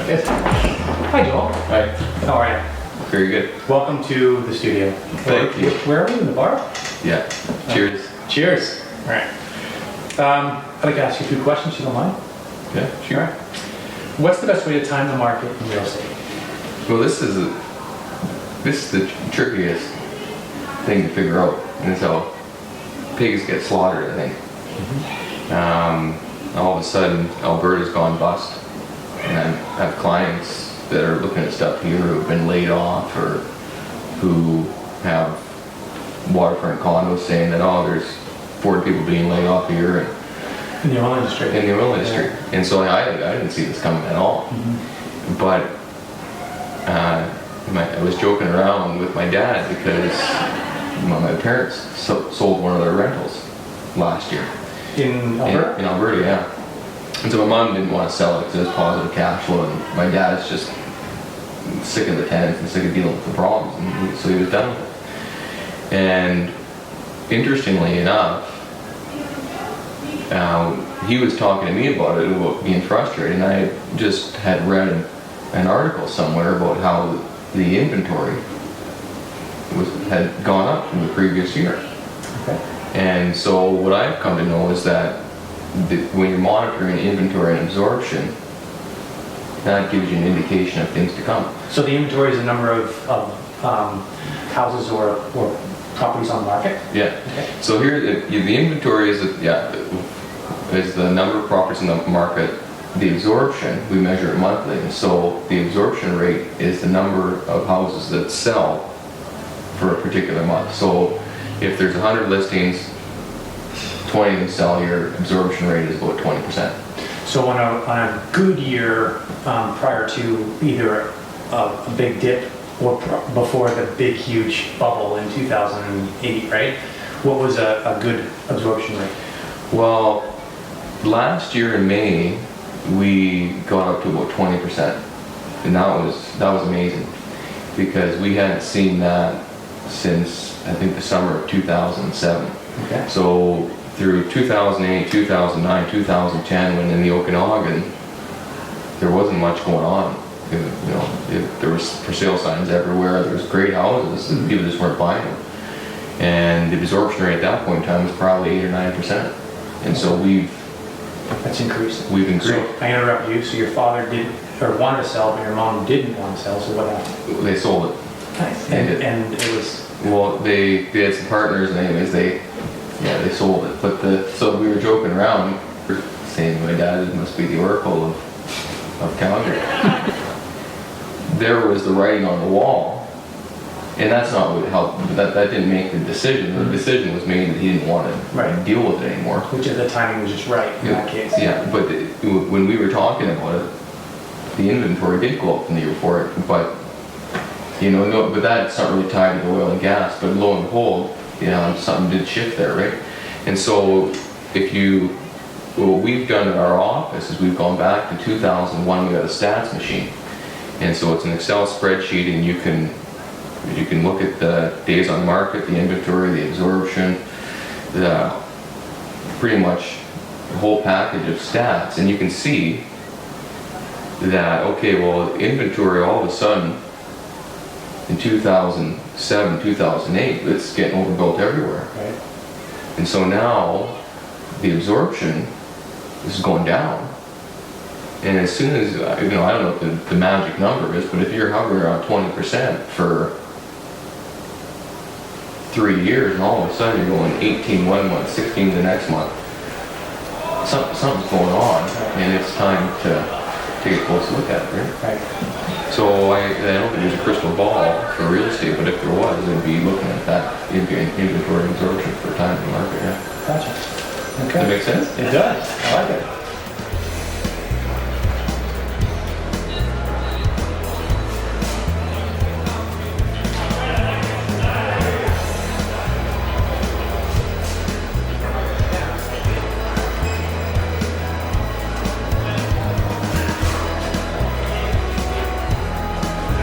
Yes. Hi, Joel. Hi. How are you? Very good. Welcome to the studio. Thank you. Where are we, in the bar? Yeah. Cheers. Cheers. All right. I'd like to ask you a few questions, if you don't mind. Yeah, sure. All right. What's the best way to time the market in real estate? Well, this is the trickiest thing to figure out. And so pigs get slaughtered, I think. All of a sudden, Alberta's gone bust. And I have clients that are looking at stuff here who have been laid off or who have waterfront condos saying that, oh, there's 40 people being laid off here. In the oil industry. In the oil industry. Yeah. And so I didn't see this coming at all. But I was joking around with my dad because my parents sold one of their rentals last year. In Alberta? In Alberta, yeah. And so my mom didn't want to sell it because it was positive cash flow, and my dad's just sick of the tenants and sick of dealing with the problems, and so he was done with it. And interestingly enough, he was talking to me about it, about being frustrated, and I just had read an article somewhere about how the inventory had gone up from the previous year. Okay. And so what I've come to know is that when you're monitoring inventory and absorption, that gives you an indication of things to come. So the inventory is the number of houses or properties on the market? Yeah. Okay. So here, the inventory is the number of properties in the market. The absorption, we measure it monthly. And so the absorption rate is the number of houses that sell for a particular month. So if there's 100 listings, 20 of them sell, your absorption rate is about 20%. So on a good year, prior to either a big dip or before the big huge bubble in 2008, right? What was a good absorption rate? Well, last year in May, we got up to about 20%, and that was amazing because we hadn't seen that since I think the summer of 2007. Okay. So through 2008, 2009, 2010, when in the Okanagan, there wasn't much going on. There was for sale signs everywhere. There was great houses, and people just weren't buying them. And the absorption rate at that point in time was probably 8 or 9%. And so That's increased. We've increased. So I interrupt you. So your father didn't, or wanted to sell, but your mom didn't want to sell. So what happened? They sold it. Nice. And it was. Well, they had some partners, and anyways, they sold it. But so we were joking around, saying my dad must be the oracle of Calgary. There was the writing on the wall, and that's not what helped. That didn't make the decision. The decision was made that he didn't want to deal with it anymore. Which at the timing was just right in that case. Yeah, but when we were talking about it, the inventory did go up from the year before it, but but that's not really tied to the oil and gas. But lo and behold, something did shift there, right? And so what we've done in our office is we've gone back to 2001. We got a stats machine, and so it's an Excel spreadsheet, and you can look at the days on market, the inventory, the absorption, pretty much the whole package of stats, and you can see that, okay, well, inventory all of a sudden in 2007, 2008, it's getting overbuilt everywhere. Right. And so now the absorption is going down. And as soon as, I don't know what the magic number is, but if you're hovering around 20% for 3 years, and all of a sudden you're going 18 one month, 16 the next month, something's going on, and it's time to take a close look at it, right? So I don't think there's a crystal ball for real estate, but if there was, it'd be looking at that inventory absorption for time in the market. Yeah. Gotcha. Okay. Does that make sense? It does. I like it.